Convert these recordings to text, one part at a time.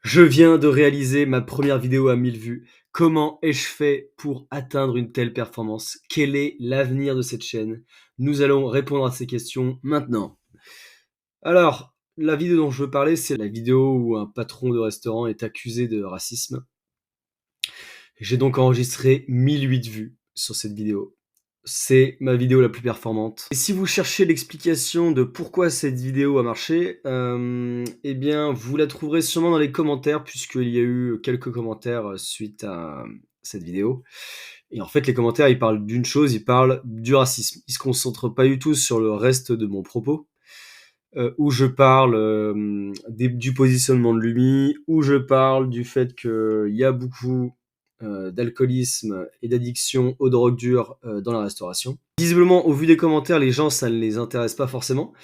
Je viens de réaliser ma première vidéo à 1000 vues. Comment ai-je fait pour atteindre une telle performance? Quel est l'avenir de cette chaîne? Nous allons répondre à ces questions maintenant. Alors, la vidéo dont je veux parler, c'est la vidéo où un patron de restaurant est accusé de racisme. J'ai donc enregistré 1008 vues sur cette vidéo. C'est ma vidéo la plus performante. Et si vous cherchez l'explication de pourquoi cette vidéo a marché, eh bien, vous la trouverez sûrement dans les commentaires puisqu'il y a eu quelques commentaires, suite à cette vidéo. Et en fait, les commentaires, ils parlent d'une chose, ils parlent du racisme. Ils se concentrent pas du tout sur le reste de mon propos, où je parle, du positionnement de l'UMI, où je parle du fait qu'il y a beaucoup, d'alcoolisme et d'addiction aux drogues dures, dans la restauration. Visiblement, au vu des commentaires, les gens, ça ne les intéresse pas forcément,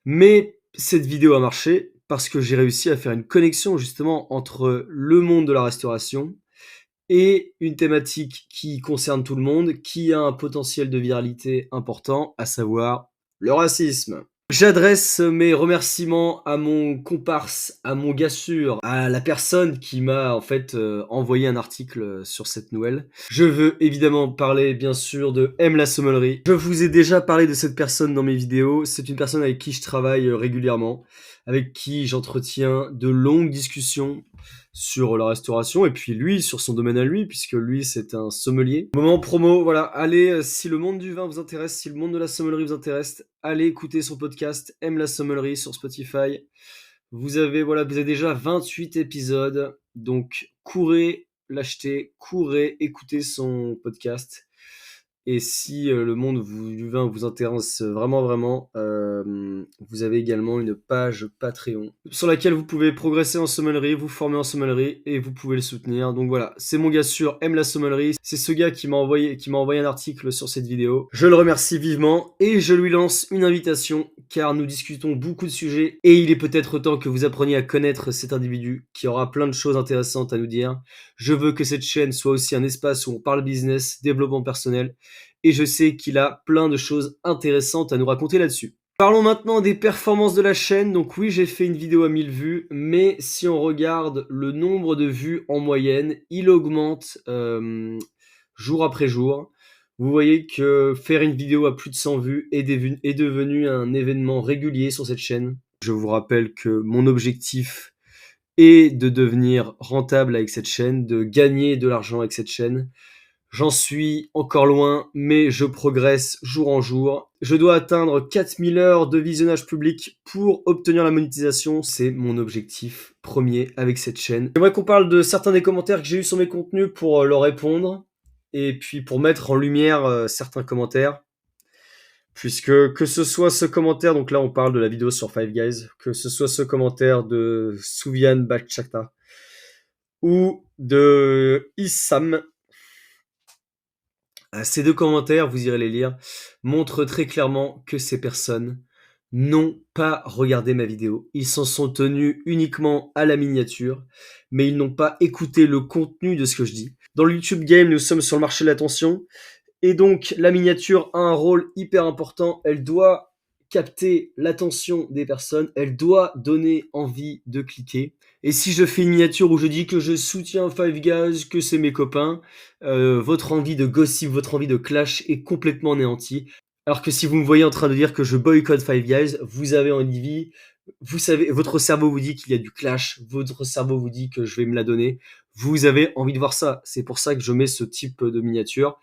mais cette vidéo a marché parce que j'ai réussi à faire une connexion justement entre le monde de la restauration et une thématique qui concerne tout le monde, qui a un potentiel de viralité important, à savoir le racisme. J'adresse mes remerciements à mon comparse, à mon gars sûr, à la personne qui m'a en fait, envoyé un article, sur cette nouvelle. Je veux évidemment parler bien sûr de M la sommellerie. Je vous ai déjà parlé de cette personne dans mes vidéos. C'est une personne avec qui je travaille, régulièrement, avec qui j'entretiens de longues discussions sur la restauration et puis lui, sur son domaine à lui, puisque lui, c'est un sommelier. Moment promo, voilà, allez, si le monde du vin vous intéresse, si le monde de la sommellerie vous intéresse, allez écouter son podcast Aime la sommellerie sur Spotify. Vous avez déjà 28 épisodes, donc courez l'acheter, courez écouter son podcast. Et si le monde du vin vous intéresse vraiment, vraiment, vous avez également une page Patreon sur laquelle vous pouvez progresser en sommellerie, vous former en sommellerie et vous pouvez le soutenir. Donc voilà, c'est mon gars sûr, aime la sommellerie. C'est ce gars qui m'a envoyé un article sur cette vidéo. Je le remercie vivement et je lui lance une invitation car nous discutons beaucoup de sujets et il est peut-être temps que vous appreniez à connaître cet individu qui aura plein de choses intéressantes à nous dire. Je veux que cette chaîne soit aussi un espace où on parle business, développement personnel et je sais qu'il a plein de choses intéressantes à nous raconter là-dessus. Parlons maintenant des performances de la chaîne. Donc oui, j'ai fait une vidéo à 1000 vues, mais si on regarde le nombre de vues en moyenne, il augmente jour après jour. Vous voyez que faire une vidéo à plus de 100 vues est devenu un événement régulier sur cette chaîne. Je vous rappelle que mon objectif est de devenir rentable avec cette chaîne, de gagner de l'argent avec cette chaîne. J'en suis encore loin, mais je progresse jour en jour. Je dois atteindre 4000 heures de visionnage public pour obtenir la monétisation. C'est mon objectif premier avec cette chaîne. J'aimerais qu'on parle de certains des commentaires que j'ai eu sur mes contenus pour leur répondre. Et puis pour mettre en lumière certains commentaires. Puisque que ce soit ce commentaire, donc là on parle de la vidéo sur Five Guys, que ce soit ce commentaire de Souviane Bachata ou de Issam, ces deux commentaires, vous irez les lire, montrent très clairement que ces personnes n'ont pas regardé ma vidéo. Ils s'en sont tenus uniquement à la miniature, mais ils n'ont pas écouté le contenu de ce que je dis. Dans le YouTube Game, nous sommes sur le marché de l'attention, et donc la miniature a un rôle hyper important. Elle doit capter l'attention des personnes, elle doit donner envie de cliquer. Et si je fais une miniature où je dis que je soutiens Five Guys, que c'est mes copains, votre envie de gossip, votre envie de clash est complètement anéantie. Alors que si vous me voyez en train de dire que je boycotte Five Guys, vous avez envie, vous savez, votre cerveau vous dit qu'il y a du clash, votre cerveau vous dit que je vais me la donner, vous avez envie de voir ça. C'est pour ça que je mets ce type de miniature.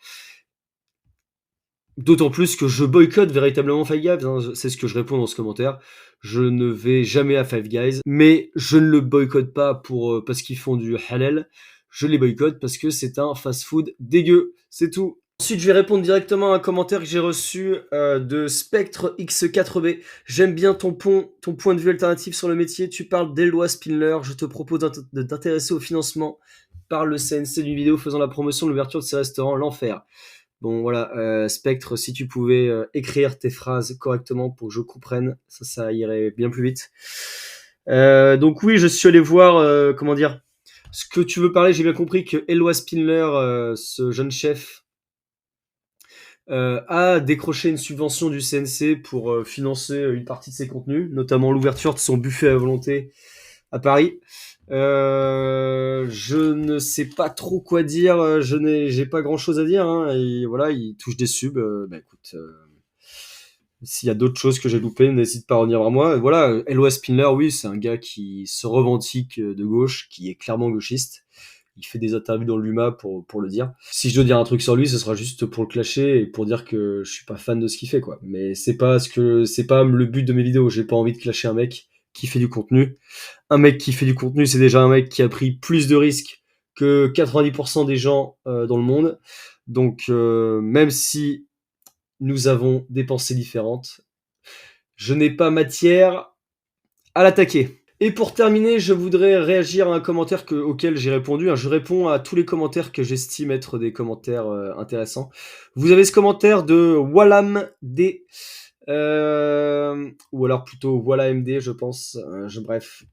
D'autant plus que je boycotte véritablement Five Guys, hein, c'est ce que je réponds dans ce commentaire. Je ne vais jamais à Five Guys, mais je ne le boycotte pas parce qu'ils font du halal. Je les boycotte parce que c'est un fast-food dégueu, c'est tout. Ensuite, je vais répondre directement à un commentaire que j'ai reçu de Spectre X4B. J'aime bien ton point de vue alternatif sur le métier. Tu parles d'Eloi Spindler. Je te propose de t'intéresser au financement par le CNC d'une vidéo faisant la promotion de l'ouverture de ces restaurants, l'enfer. Bon voilà, Spectre, si tu pouvais écrire tes phrases correctement pour que je comprenne, ça irait bien plus vite. Donc oui, je suis allé voir, comment dire, ce que tu veux parler. J'ai bien compris que Eloi Spindler, ce jeune chef, a décroché une subvention du CNC pour financer une partie de ses contenus, notamment l'ouverture de son buffet à volonté à Paris. Je ne sais pas trop quoi dire, j'ai pas grand-chose à dire, hein, et voilà, il touche des subs, bah, écoute, s'il y a d'autres choses que j'ai loupées, n'hésite pas à revenir vers moi. Et voilà, Eloi Spindler, oui, c'est un gars qui se revendique de gauche, qui est clairement gauchiste. Il fait des interviews dans l'UMA pour le dire. Si je dois dire un truc sur lui, ce sera juste pour le clasher et pour dire que je suis pas fan de ce qu'il fait, quoi. Mais c'est pas le but de mes vidéos. J'ai pas envie de clasher un mec qui fait du contenu. Un mec qui fait du contenu, c'est déjà un mec qui a pris plus de risques que 90% des gens dans le monde. Donc, même si nous avons des pensées différentes, je n'ai pas matière à l'attaquer. Et pour terminer, je voudrais réagir à un commentaire auquel j'ai répondu, hein. Je réponds à tous les commentaires que j'estime être des commentaires intéressants. Vous avez ce commentaire de Wallam D, ou alors plutôt Voilà MD, je pense. Bref,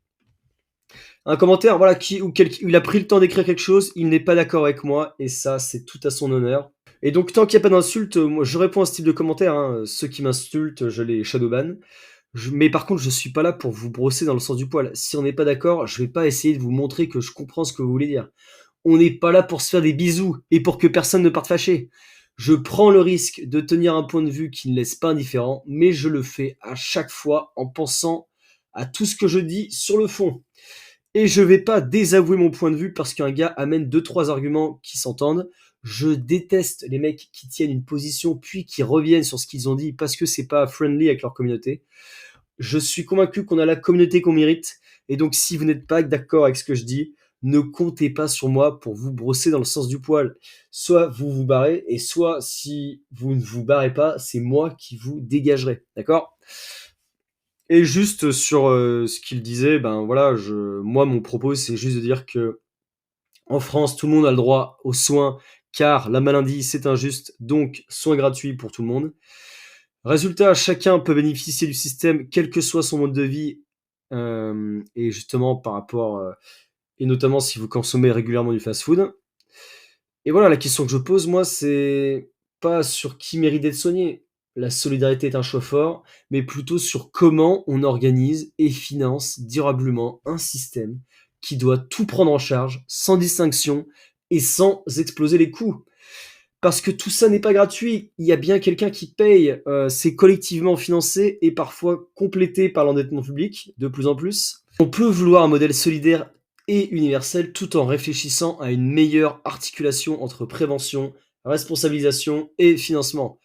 un commentaire, voilà, où il a pris le temps d'écrire quelque chose, il n'est pas d'accord avec moi, et ça, c'est tout à son honneur. Et donc, tant qu'il n'y a pas d'insultes, moi, je réponds à ce type de commentaires, hein. Ceux qui m'insultent, je les shadowban. Mais par contre, je suis pas là pour vous brosser dans le sens du poil. Si on n'est pas d'accord, je vais pas essayer de vous montrer que je comprends ce que vous voulez dire. On n'est pas là pour se faire des bisous et pour que personne ne parte fâché. Je prends le risque de tenir un point de vue qui ne laisse pas indifférent, mais je le fais à chaque fois en pensant à tout ce que je dis sur le fond. Et je vais pas désavouer mon point de vue parce qu'un gars amène deux trois arguments qui s'entendent. Je déteste les mecs qui tiennent une position puis qui reviennent sur ce qu'ils ont dit parce que c'est pas friendly avec leur communauté. Je suis convaincu qu'on a la communauté qu'on mérite. Et donc, si vous n'êtes pas d'accord avec ce que je dis, ne comptez pas sur moi pour vous brosser dans le sens du poil. Soit vous vous barrez, et soit si vous ne vous barrez pas, c'est moi qui vous dégagerai. D'accord? Et juste sur ce qu'il disait, ben voilà, moi, mon propos, c'est juste de dire que en France, tout le monde a le droit aux soins, car la maladie, c'est injuste, donc soins gratuits pour tout le monde. Résultat, chacun peut bénéficier du système, quel que soit son mode de vie, et justement par rapport, et notamment si vous consommez régulièrement du fast-food. Et voilà, la question que je pose, moi, c'est pas sur qui mérite d'être soigné. La solidarité est un choix fort, mais plutôt sur comment on organise et finance durablement un système qui doit tout prendre en charge, sans distinction et sans exploser les coûts. Parce que tout ça n'est pas gratuit. Il y a bien quelqu'un qui paye. C'est collectivement financé et parfois complété par l'endettement public, de plus en plus. On peut vouloir un modèle solidaire et universel tout en réfléchissant à une meilleure articulation entre prévention, responsabilisation et financement.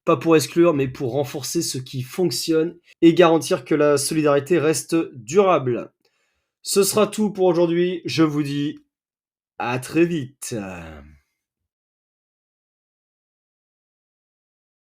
Pas pour exclure, mais pour renforcer ce qui fonctionne et garantir que la solidarité reste durable. Ce sera tout pour aujourd'hui. Je vous dis à très vite.